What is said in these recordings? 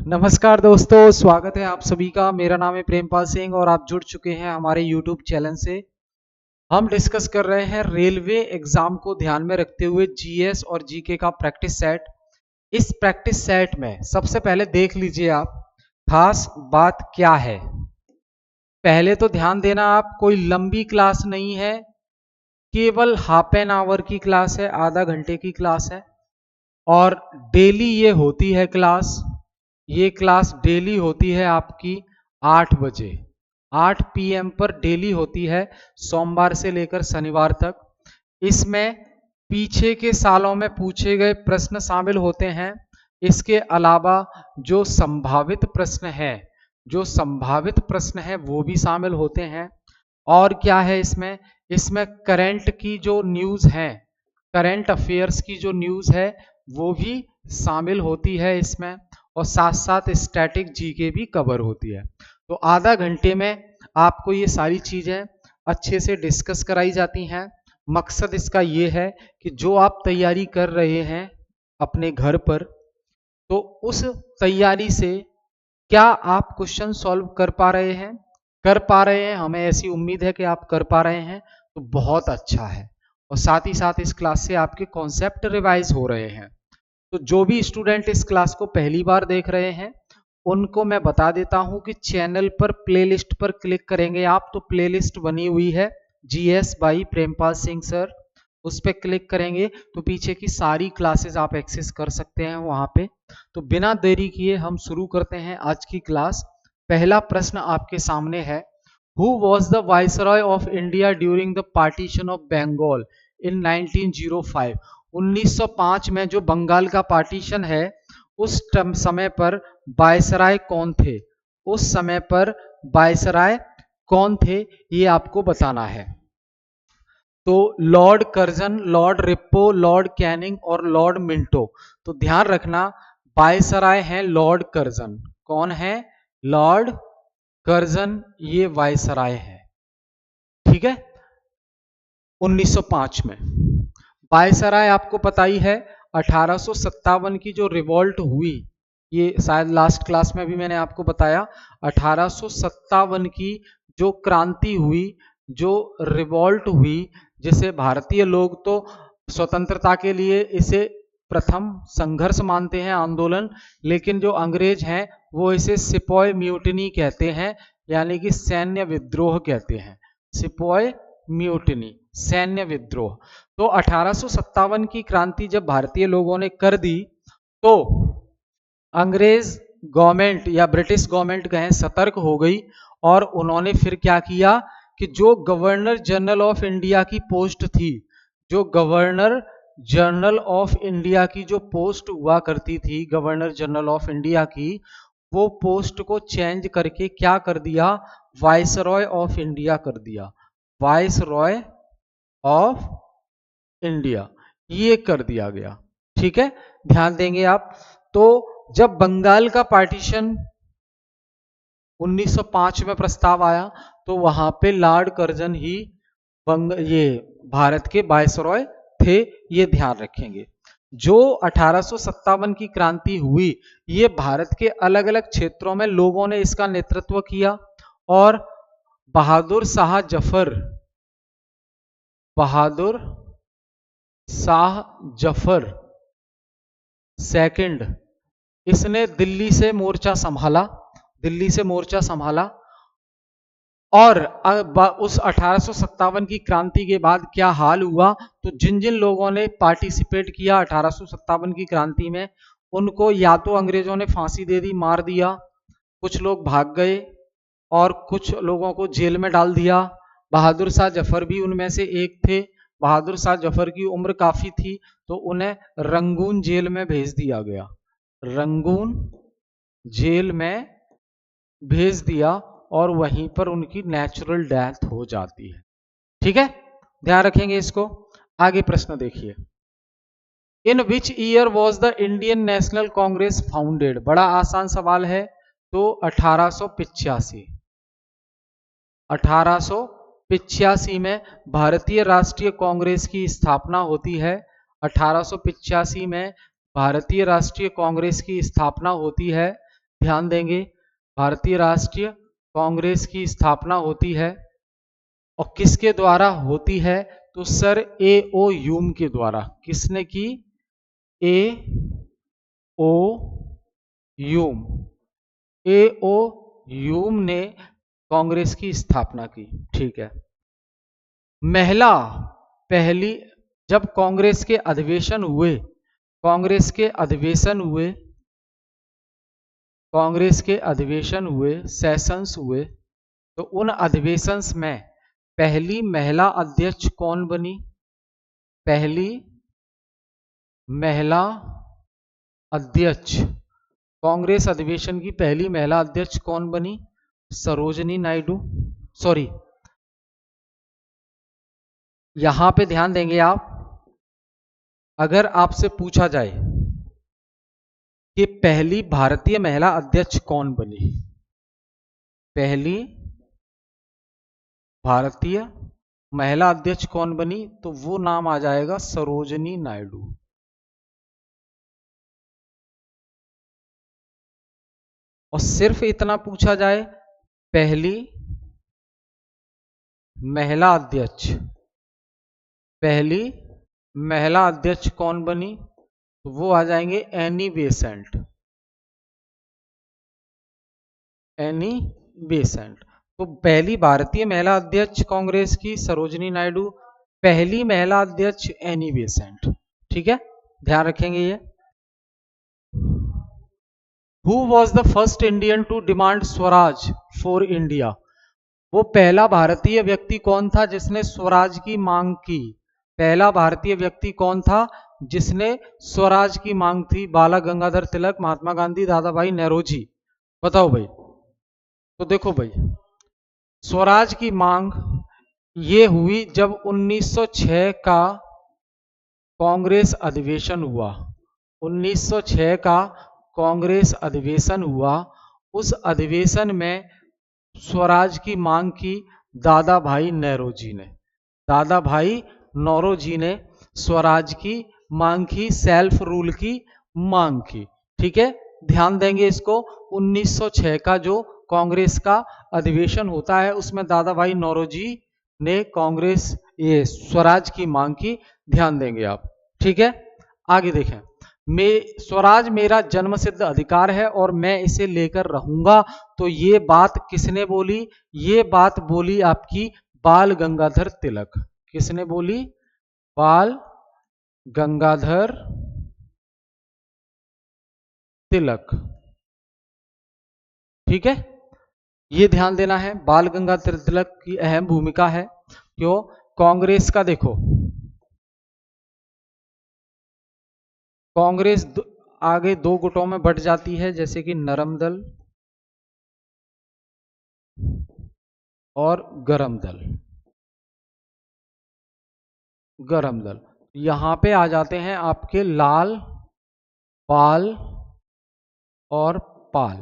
नमस्कार दोस्तों, स्वागत है आप सभी का। मेरा नाम है प्रेमपाल सिंह और आप जुड़ चुके हैं हमारे YouTube चैनल से। हम डिस्कस कर रहे हैं रेलवे एग्जाम को ध्यान में रखते हुए जीएस और जीके का प्रैक्टिस सेट। इस प्रैक्टिस सेट में सबसे पहले देख लीजिए आप खास बात क्या है। पहले तो ध्यान देना, आप कोई लंबी क्लास नहीं है, केवल हाफ एन आवर की क्लास है, आधा घंटे की क्लास है और डेली ये होती है क्लास। ये क्लास डेली होती है आपकी 8 बजे 8 PM पर डेली होती है, सोमवार से लेकर शनिवार तक। इसमें पीछे के सालों में पूछे गए प्रश्न शामिल होते हैं। इसके अलावा जो संभावित प्रश्न है वो भी शामिल होते हैं। और क्या है इसमें करंट की जो न्यूज़ है, करंट अफेयर्स की जो न्यूज़ है वो भी शामिल होती है इसमें, और साथ साथ स्टैटिक जीके भी कवर होती है। तो आधा घंटे में आपको ये सारी चीजें अच्छे से डिस्कस कराई जाती हैं। मकसद इसका ये है कि जो आप तैयारी कर रहे हैं अपने घर पर, तो उस तैयारी से क्या आप क्वेश्चन सॉल्व कर पा रहे हैं। हमें ऐसी उम्मीद है कि आप कर पा रहे हैं, तो बहुत अच्छा है। और साथ ही साथ इस क्लास से आपके कॉन्सेप्ट रिवाइज हो रहे हैं। तो जो भी स्टूडेंट इस क्लास को पहली बार देख रहे हैं उनको मैं बता देता हूं कि चैनल पर प्लेलिस्ट पर क्लिक करेंगे आप, तो प्लेलिस्ट बनी हुई है GS by Prempal Singh sir. उस पर क्लिक करेंगे तो पीछे की सारी क्लासेस आप एक्सेस कर सकते हैं वहां पे। तो बिना देरी किए हम शुरू करते हैं आज की क्लास। पहला प्रश्न आपके सामने है, who was the viceroy of India during the partition of Bengal in 1905। 1905 में जो बंगाल का पार्टीशन है उस समय पर वायसराय कौन थे, ये आपको बताना है। तो Lord Curzon, Lord Ripon, Lord Canning और लॉर्ड मिंटो। तो ध्यान रखना, वायसराय हैं लॉर्ड कर्जन। कौन है? लॉर्ड कर्जन, ये वायसराय है। ठीक है। 1905 में वायसराय आपको पता ही है। 1857 की जो रिवॉल्ट हुई, ये शायद लास्ट क्लास में भी मैंने आपको बताया, 1857 की जो क्रांति हुई, जो रिवॉल्ट हुई, जिसे भारतीय लोग तो स्वतंत्रता के लिए इसे प्रथम संघर्ष मानते हैं, आंदोलन, लेकिन जो अंग्रेज हैं वो इसे सिपॉय म्यूटिनी कहते हैं, यानी कि सैन्य विद्रोह कहते हैं। सिपॉय म्यूटिनी, सैन्य विद्रोह। तो 1857 की क्रांति जब भारतीय लोगों ने कर दी, तो अंग्रेज गवर्नमेंट या ब्रिटिश गवर्नमेंट कहें सतर्क हो गई, और उन्होंने फिर क्या किया कि जो गवर्नर जनरल ऑफ इंडिया की पोस्ट थी, जो गवर्नर जनरल ऑफ इंडिया की जो पोस्ट हुआ करती थी, गवर्नर जनरल ऑफ इंडिया की, वो पोस्ट को चेंज करके क्या कर दिया, वाइसरॉय ऑफ इंडिया कर दिया। वाइसरॉय ऑफ इंडिया ये कर दिया गया। ठीक है, ध्यान देंगे आप। तो जब बंगाल का पार्टीशन 1905 में प्रस्ताव आया, तो वहां पे लॉर्ड कर्जन ही ये भारत के वाइसरॉय थे, ये ध्यान रखेंगे। जो 1857 की क्रांति हुई, ये भारत के अलग अलग क्षेत्रों में लोगों ने इसका नेतृत्व किया, और बहादुर शाह जफर सेकंड, इसने दिल्ली से मोर्चा संभाला। और उस 1857 की क्रांति के बाद क्या हाल हुआ, तो जिन जिन लोगों ने पार्टिसिपेट किया 1857 की क्रांति में, उनको या तो अंग्रेजों ने फांसी दे दी, मार दिया, कुछ लोग भाग गए और कुछ लोगों को जेल में डाल दिया। बहादुर शाह जफर भी उनमें से एक थे। बहादुर शाह जफर की उम्र काफी थी, तो उन्हें रंगून जेल में भेज दिया गया, रंगून जेल में भेज दिया, और वहीं पर उनकी नेचुरल डेथ हो जाती है। ठीक है, ध्यान रखेंगे इसको। आगे प्रश्न देखिए, in which year was the Indian National Congress founded. बड़ा आसान सवाल है। तो 1885 में भारतीय राष्ट्रीय कांग्रेस की स्थापना होती है। 1885 में भारतीय राष्ट्रीय कांग्रेस की स्थापना होती है। ध्यान देंगे, भारतीय राष्ट्रीय कांग्रेस की स्थापना होती है और किसके द्वारा होती है? तो सर A.O. ह्यूम के द्वारा। किसने की? A.O. ह्यूम। A.O. ह्यूम ने कांग्रेस की स्थापना की। ठीक है। महिला पहली, जब कांग्रेस के अधिवेशन हुए, कांग्रेस के अधिवेशन हुए, सेशंस हुए, तो उन अधिवेशंस में पहली महिला अध्यक्ष कौन बनी? पहली महिला अध्यक्ष, कांग्रेस अधिवेशन की पहली महिला अध्यक्ष कौन बनी? सरोजनी नायडू। सॉरी, यहां पे ध्यान देंगे आप, अगर आपसे पूछा जाए कि पहली भारतीय महिला अध्यक्ष कौन बनी, पहली भारतीय महिला अध्यक्ष कौन बनी, तो वो नाम आ जाएगा सरोजनी नायडू। और सिर्फ इतना पूछा जाए पहली महिला अध्यक्ष, पहली महिला अध्यक्ष कौन बनी, तो वो आ जाएंगे एनी बेसेंट। Annie Besant. तो पहली भारतीय महिला अध्यक्ष कांग्रेस की सरोजनी नायडू, पहली महिला अध्यक्ष एनी बेसेंट। ठीक है, ध्यान रखेंगे ये। Who was the first Indian to demand Swaraj for India? वो पहला भारतीय व्यक्ति कौन था जिसने स्वराज की मांग की? पहला भारतीय व्यक्ति कौन था जिसने स्वराज की मांग थी? बाला गंगाधर तिलक, महात्मा गांधी, दादा भाई नौरोजी? बताओ भाई। तो देखो भाई, स्वराज की मांग ये हुई जब 1906 का कांग्रेस अधिवेशन हुआ। 1906 का कांग्रेस अधिवेशन हुआ। उस अधिवेशन में स्वराज की मांग की दादा भाई नौरोजी ने। दादा भाई नौरोजी ने स्वराज की मांग की, सेल्फ रूल की मांग की। ठीक है, ध्यान देंगे इसको। 1906 का जो कांग्रेस का अधिवेशन होता है उसमें दादा भाई नौरोजी ने कांग्रेस ये स्वराज की मांग की। ध्यान देंगे आप। ठीक है, आगे देखें। स्वराज मेरा जन्मसिद्ध अधिकार है और मैं इसे लेकर रहूंगा। तो ये बात किसने बोली? ये बात बोली आपकी बाल गंगाधर तिलक। किसने बोली? बाल गंगाधर तिलक। ठीक है, ये ध्यान देना है, बाल गंगाधर तिलक की अहम भूमिका है। क्यों? कांग्रेस का देखो, कांग्रेस आगे दो गुटों में बट जाती है, जैसे कि नरम दल और गरम दल। गरम दल यहां पे आ जाते हैं आपके लाल, पाल और पाल।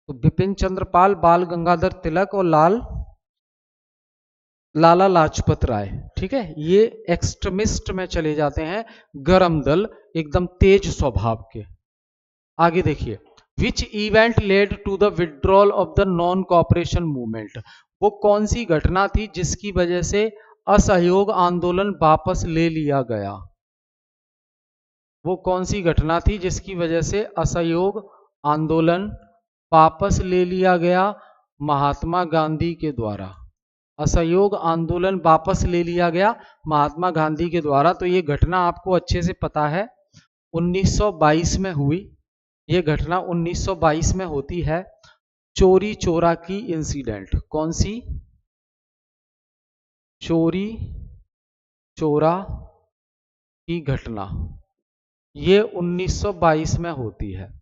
तो बिपिन चंद्र पाल, बाल गंगाधर तिलक और लाला लाजपत राय। ठीक है, ये एक्सट्रीमिस्ट में चले जाते हैं, गरम दल एकदम तेज स्वभाव के। आगे देखिए, which event led to the withdrawal of the non cooperation movement? वो कौन सी घटना थी जिसकी वजह से असहयोग आंदोलन वापस ले लिया गया? वो कौन सी घटना थी जिसकी वजह से असहयोग आंदोलन वापस ले लिया गया? महात्मा गांधी के द्वारा। असहयोग आंदोलन वापस ले लिया गया महात्मा गांधी के द्वारा। तो ये घटना आपको अच्छे से पता है, 1922 में हुई। ये घटना 1922 में होती है, चोरी चोरा की इंसिडेंट। कौन सी? चोरी चोरा की घटना, ये 1922 में होती है।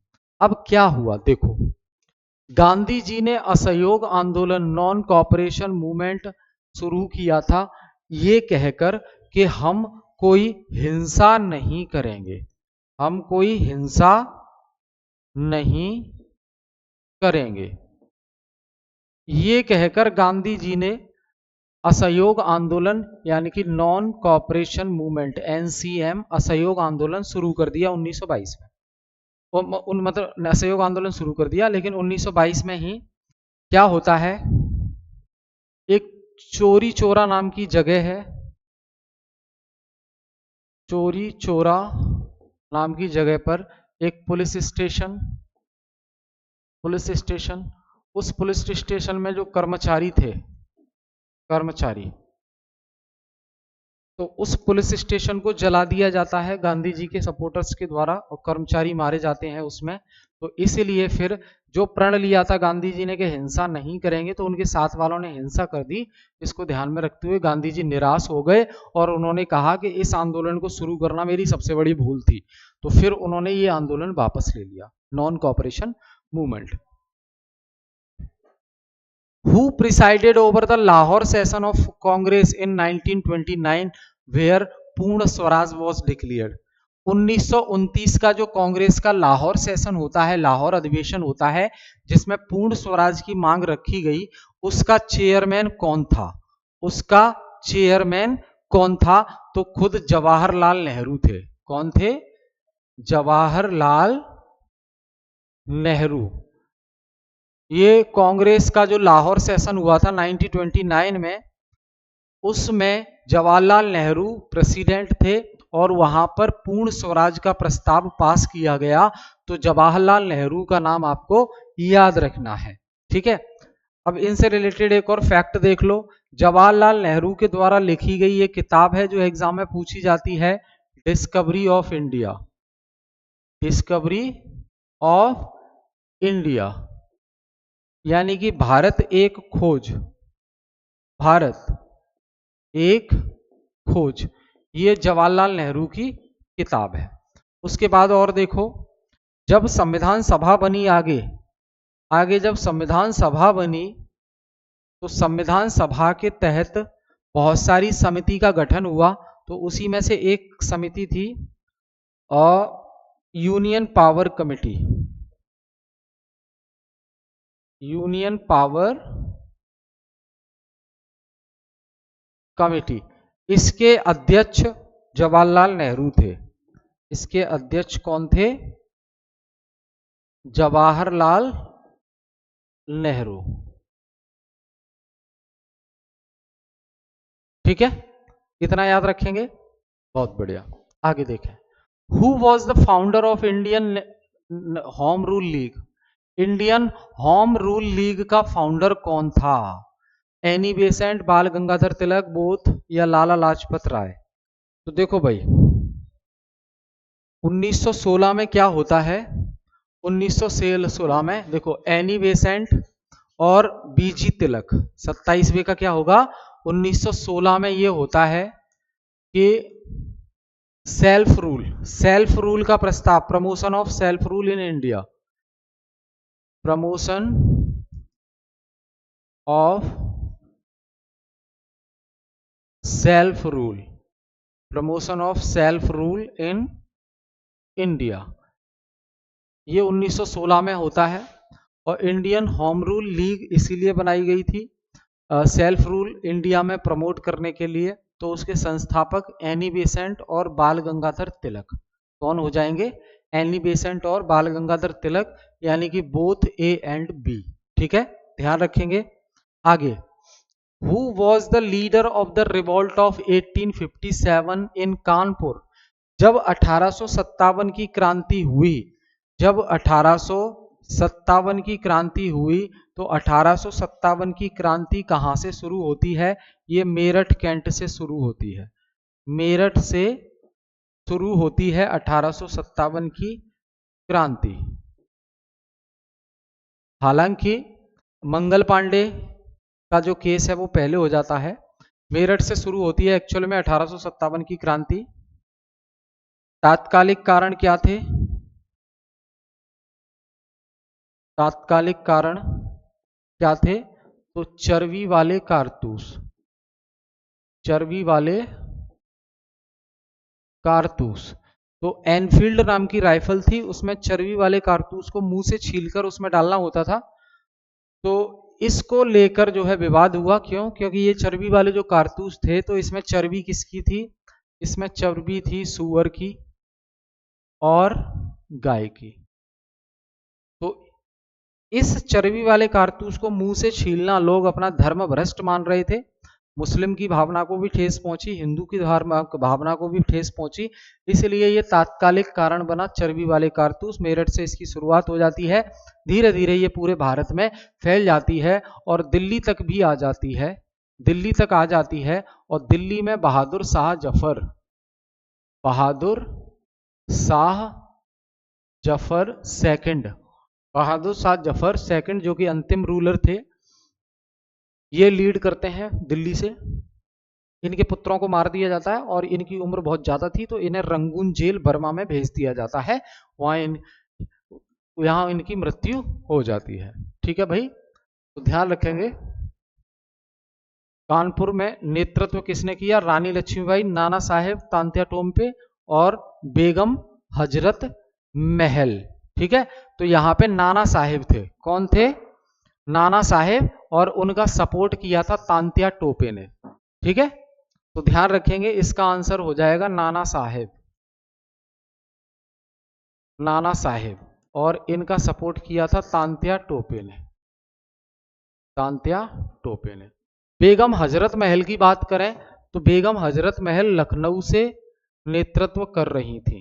अब क्या हुआ देखो, गांधी जी ने असहयोग आंदोलन, नॉन कॉपरेशन मूवमेंट शुरू किया था ये कहकर कि हम कोई हिंसा नहीं करेंगे, हम कोई हिंसा नहीं करेंगे। ये कहकर गांधी जी ने असहयोग आंदोलन यानी कि नॉन कॉपरेशन मूवमेंट, NCM, असहयोग आंदोलन शुरू कर दिया 1922 में। मतलब असहयोग आंदोलन शुरू कर दिया, लेकिन 1922 में ही क्या होता है, एक चोरी चोरा नाम की जगह है, चोरी चोरा नाम की जगह पर एक पुलिस स्टेशन, उस पुलिस स्टेशन में जो कर्मचारी थे, कर्मचारी, तो उस पुलिस स्टेशन को जला दिया जाता है गांधी जी के सपोर्टर्स के द्वारा और कर्मचारी मारे जाते हैं उसमें। तो इसीलिए फिर जो प्रण लिया था गांधी जी ने कि हिंसा नहीं करेंगे, तो उनके साथ वालों ने हिंसा कर दी। इसको ध्यान में रखते हुए गांधी जी निराश हो गए और उन्होंने कहा कि इस आंदोलन को शुरू करना मेरी सबसे बड़ी भूल थी। तो फिर उन्होंने ये आंदोलन वापस ले लिया, non cooperation movement. Who presided over the Lahore session of Congress in 1929 where पूर्ण स्वराज was declared? 1929 का जो कांग्रेस का लाहौर सेशन होता है, लाहौर अधिवेशन होता है, जिसमें पूर्ण स्वराज की मांग रखी गई, उसका चेयरमैन कौन था? उसका चेयरमैन कौन था? तो खुद जवाहरलाल नेहरू थे। कौन थे? जवाहरलाल नेहरू। ये कांग्रेस का जो लाहौर सेशन हुआ था 1929 में, उसमें जवाहरलाल नेहरू प्रेसिडेंट थे और वहां पर पूर्ण स्वराज का प्रस्ताव पास किया गया। तो जवाहरलाल नेहरू का नाम आपको याद रखना है, ठीक है। अब इनसे रिलेटेड एक और फैक्ट देख लो। जवाहरलाल नेहरू के द्वारा लिखी गई ये किताब है जो एग्जाम में पूछी जाती है, discovery of India, discovery of India, यानी कि भारत एक खोज, भारत एक खोज, ये जवाहरलाल नेहरू की किताब है। उसके बाद और देखो, जब संविधान सभा बनी, आगे जब संविधान सभा बनी, तो संविधान सभा के तहत बहुत सारी समिति का गठन हुआ। तो उसी में से एक समिति थी union power committee, union power committee. इसके अध्यक्ष जवाहरलाल नेहरू थे। इसके अध्यक्ष कौन थे? जवाहरलाल नेहरू, ठीक है। इतना याद रखेंगे, बहुत बढ़िया। आगे देखें, who was the founder of Indian home rule league? Indian home rule league का फाउंडर कौन था? एनी बेसेंट, बाल गंगाधर तिलक, बोथ, या लाला लाजपत राय? तो देखो भाई, 1916 में क्या होता है? 1916 में देखो, एनी बेसेंट और बीजी तिलक, 27वें का क्या होगा? 1916 में ये होता है कि सेल्फ रूल का प्रस्ताव, promotion of self rule in India, promotion of self rule, promotion of self rule in India, ये 1916 में होता है। और इंडियन होम रूल लीग इसीलिए बनाई गई थी सेल्फ रूल इंडिया में प्रमोट करने के लिए। तो उसके संस्थापक एनी बेसेंट और बाल गंगाधर तिलक कौन हो जाएंगे? एनी बेसेंट और बाल गंगाधर तिलक, यानी कि बोथ ए एंड बी, ठीक है, ध्यान रखेंगे। आगे, who was the leader of the revolt of 1857 इन कानपुर? जब 1857 की क्रांति हुई, जब 1857 की क्रांति हुई, तो 1857 की क्रांति कहां से शुरू होती है? ये मेरठ कैंट से शुरू होती है, मेरठ से शुरू होती है 1857 की क्रांति। हालांकि मंगल पांडे का जो केस है वो पहले हो जाता है, मेरठ से शुरू होती है एक्चुअल में 1857 की क्रांति। तात्कालिक कारण क्या थे? तात्कालिक कारण क्या थे? तो चर्बी वाले कारतूस, चर्बी वाले कारतूस। तो एनफील्ड नाम की राइफल थी, उसमें चर्बी वाले कारतूस को मुंह से छीलकर उसमें डालना होता था। तो इसको लेकर जो है विवाद हुआ। क्यों? क्योंकि ये चर्बी वाले जो कारतूस थे, तो इसमें चर्बी किसकी थी? इसमें चर्बी थी सुअर की और गाय की। इस चर्बी वाले कारतूस को मुंह से छीलना लोग अपना धर्म भ्रष्ट मान रहे थे। मुस्लिम की भावना को भी ठेस पहुंची, हिंदू की भावना को भी ठेस पहुंची, इसलिए ये तात्कालिक कारण बना चर्बी वाले कारतूस। मेरठ से इसकी शुरुआत हो जाती है, धीरे धीरे ये पूरे भारत में फैल जाती है और दिल्ली तक भी आ जाती है, दिल्ली तक आ जाती है। और दिल्ली में बहादुर शाह जफर सेकंड, बहादुर शाह जफर सेकंड जो कि अंतिम रूलर थे, ये लीड करते हैं दिल्ली से। इनके पुत्रों को मार दिया जाता है और इनकी उम्र बहुत ज्यादा थी तो इन्हें रंगून जेल बर्मा में भेज दिया जाता है, यहां इनकी मृत्यु हो जाती है। ठीक है भाई, तो ध्यान रखेंगे। कानपुर में नेतृत्व किसने किया? रानी लक्ष्मीबाई, नाना साहेब तांत्या टोपे और बेगम हजरत महल। ठीक है, तो यहां पे नाना साहेब थे। कौन थे? नाना साहेब, और उनका सपोर्ट किया था तांत्या टोपे ने। ठीक है, तो ध्यान रखेंगे, इसका आंसर हो जाएगा नाना साहेब, नाना साहेब, और इनका सपोर्ट किया था तांत्या टोपे ने, तांत्या टोपे ने। बेगम हजरत महल की बात करें तो बेगम हजरत महल लखनऊ से नेतृत्व कर रही थी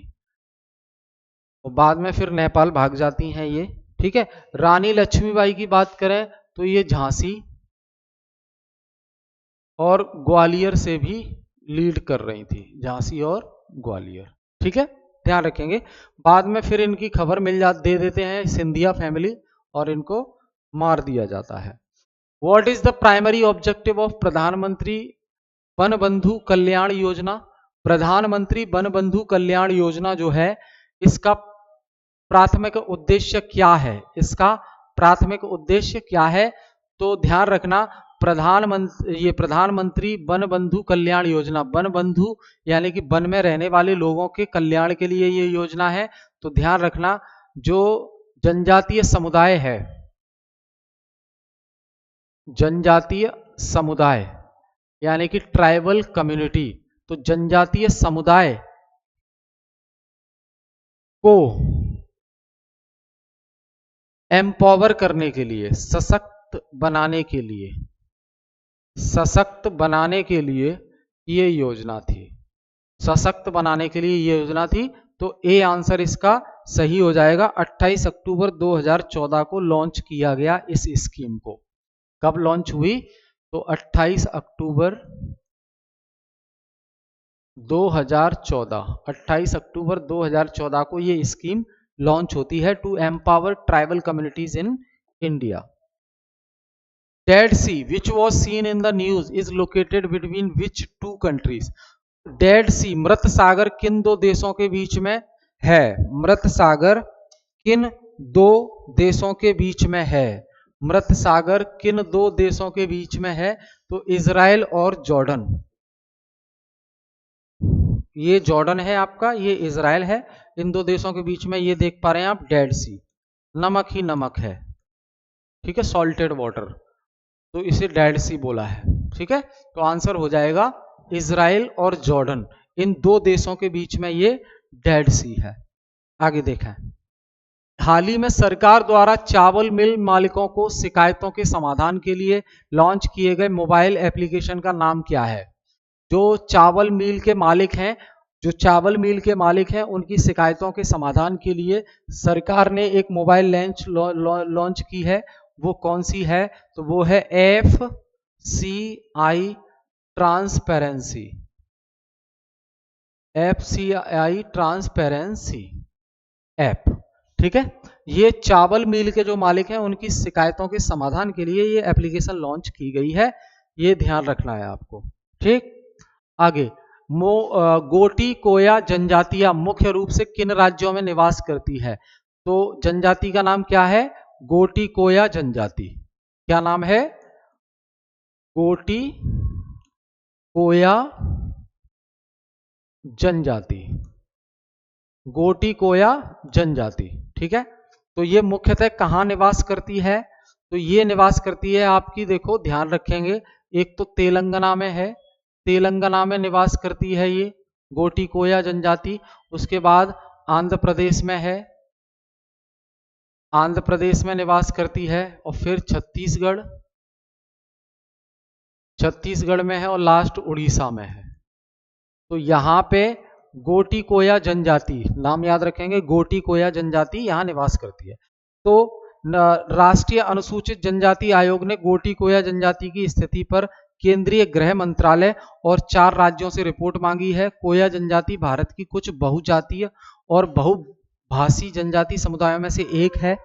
और बाद में फिर नेपाल भाग जाती हैं ये। ठीक है, रानी लक्ष्मीबाई की बात करें तो ये झांसी और ग्वालियर से भी लीड कर रही थी, झांसी और ग्वालियर। ठीक है, ध्यान रखेंगे। बाद में फिर इनकी खबर दे देते हैं सिंधिया फैमिली और इनको मार दिया जाता है। What is the primary objective of प्रधानमंत्री वन बंधु कल्याण योजना? प्रधानमंत्री वन बंधु कल्याण योजना जो है, इसका प्राथमिक उद्देश्य क्या है? इसका प्राथमिक उद्देश्य क्या है? तो ध्यान रखना, प्रधानमंत्री वन बंधु कल्याण योजना, वन बंधु यानी कि वन में रहने वाले लोगों के कल्याण के लिए ये योजना है। तो ध्यान रखना, जो जनजातीय समुदाय है, जनजातीय समुदाय यानी कि ट्राइबल कम्युनिटी, तो जनजातीय समुदाय को एम्पावर करने के लिए, सशक्त बनाने के लिए, सशक्त बनाने के लिए ये योजना थी, सशक्त बनाने के लिए ये योजना थी। तो ए आंसर इसका सही हो जाएगा। 28 अक्टूबर 2014 को लॉन्च किया गया इस स्कीम को। कब लॉन्च हुई? तो 28 अक्टूबर 2014, 28 अक्टूबर 2014 को ये स्कीम लॉन्च होती है, to empower tribal communities in India. Dead Sea which was seen in the news is located between which two countries? Dead Sea, मृत सागर किन दो देशों के बीच में है? मृत सागर किन दो देशों के बीच में है? मृत सागर किन दो देशों के बीच में है? तो इजराइल और जॉर्डन। ये जॉर्डन है आपका, ये इजराइल है, इन दो देशों के बीच में ये देख पा रहे हैं आप डेड सी, नमक ही नमक है। ठीक है, सॉल्टेड वाटर, तो इसे डेड सी बोला है। ठीक है, तो आंसर हो जाएगा इजराइल और जॉर्डन, इन दो देशों के बीच में ये डेड सी है। आगे देखा, हाल ही में सरकार द्वारा चावल मिल मालिकों को शिकायतों के समाधान के लिए लॉन्च किए गए मोबाइल एप्लीकेशन का नाम क्या है? जो चावल मिल के मालिक हैं, जो चावल मिल के मालिक हैं, उनकी शिकायतों के समाधान के लिए सरकार ने एक मोबाइल लॉन्च की है, वो कौन सी है? तो वो है FCI transparency, FCI transparency app. ठीक है, ये चावल मिल के जो मालिक हैं उनकी शिकायतों के समाधान के लिए ये एप्लीकेशन लॉन्च की गई है, ये ध्यान रखना है आपको। ठीक, आगे, गोटी कोया जनजातियां मुख्य रूप से किन राज्यों में निवास करती है? तो जनजाति का नाम क्या है? गोटी कोया जनजाति। क्या नाम है? गोटी कोया जनजाति, गोटी कोया जनजाति। ठीक है, तो ये मुख्यतः कहां निवास करती है? तो ये निवास करती है आपकी, देखो ध्यान रखेंगे, एक तो तेलंगाना में है, तेलंगाना में निवास करती है ये गोटी कोया जनजाति। उसके बाद आंध्र प्रदेश में है, आंध्र प्रदेश में निवास करती है, और फिर छत्तीसगढ़ में है, और लास्ट उड़ीसा में है। तो यहाँ पे गोटी कोया जनजाति, नाम याद रखेंगे, गोटी कोया जनजाति यहाँ निवास करती है। तो राष्ट्रीय अनुसूचित जनजाति आयोग ने गोटी कोया जनजाति की स्थिति पर केंद्रीय गृह मंत्रालय और 4 राज्यों से रिपोर्ट मांगी है। कोया जनजाति भारत की कुछ बहुजातीय और बहुभाषी जनजाति समुदायों में से एक है,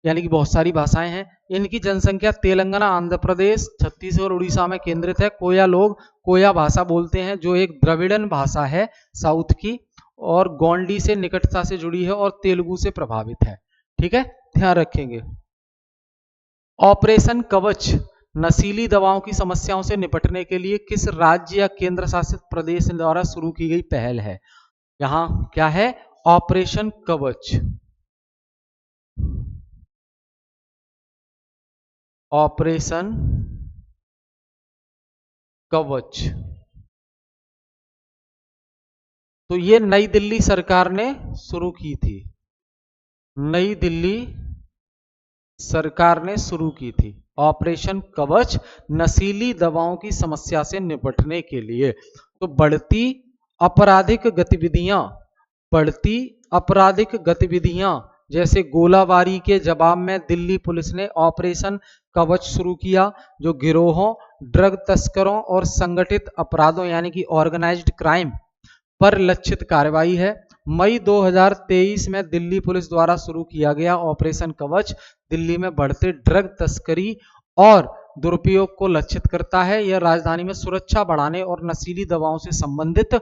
यानी कि बहुत सारी भाषाएं हैं। इनकी जनसंख्या तेलंगाना, आंध्र प्रदेश, छत्तीसगढ़ और उड़ीसा में केंद्रित है। कोया लोग कोया भाषा बोलते हैं, जो एक द्रविड़न भाषा है साउथ की, और गोंडी से निकटता से जुड़ी है और तेलुगु से प्रभावित है। ठीक है, ध्यान रखेंगे। ऑपरेशन कवच नशीली दवाओं की समस्याओं से निपटने के लिए किस राज्य या केंद्र शासित प्रदेश द्वारा शुरू की गई पहल है? यहां क्या है? ऑपरेशन कवच। ऑपरेशन कवच, तो ये नई दिल्ली सरकार ने शुरू की थी। नई दिल्ली सरकार ने शुरू की थी ऑपरेशन कवच, नशीली दवाओं की समस्या से निपटने के लिए। तो बढ़ती आपराधिक गतिविधियां जैसे गोलाबारी के जवाब में दिल्ली पुलिस ने ऑपरेशन कवच शुरू किया, जो गिरोहों, ड्रग तस्करों और संगठित अपराधों यानी कि ऑर्गेनाइज्ड क्राइम पर लक्षित कार्रवाई है। मई 2023 में दिल्ली पुलिस द्वारा शुरू किया गया ऑपरेशन कवच दिल्ली में बढ़ते ड्रग तस्करी और दुरुपयोग को लक्षित करता है। यह राजधानी में सुरक्षा बढ़ाने और नशीली दवाओं से संबंधित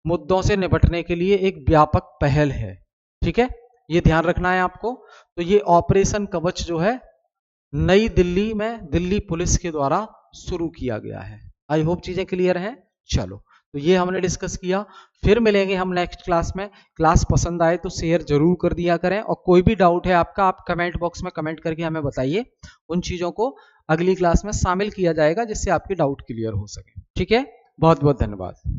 मुद्दों से निपटने के लिए एक व्यापक पहल है। ठीक है, ये ध्यान रखना है आपको। तो ये ऑपरेशन कवच जो है नई दिल्ली में दिल्ली पुलिस के द्वारा शुरू किया गया है। आई होप चीजें क्लियर हैं। चलो, तो ये हमने डिस्कस किया। फिर मिलेंगे हम नेक्स्ट क्लास में। क्लास पसंद आए तो शेयर जरूर कर दिया करें, और कोई भी डाउट है आपका, आप कमेंट बॉक्स में कमेंट करके हमें बताइए। उन चीजों को अगली क्लास में शामिल किया जाएगा जिससे आपके डाउट क्लियर हो सके। ठीक है, बहुत बहुत धन्यवाद।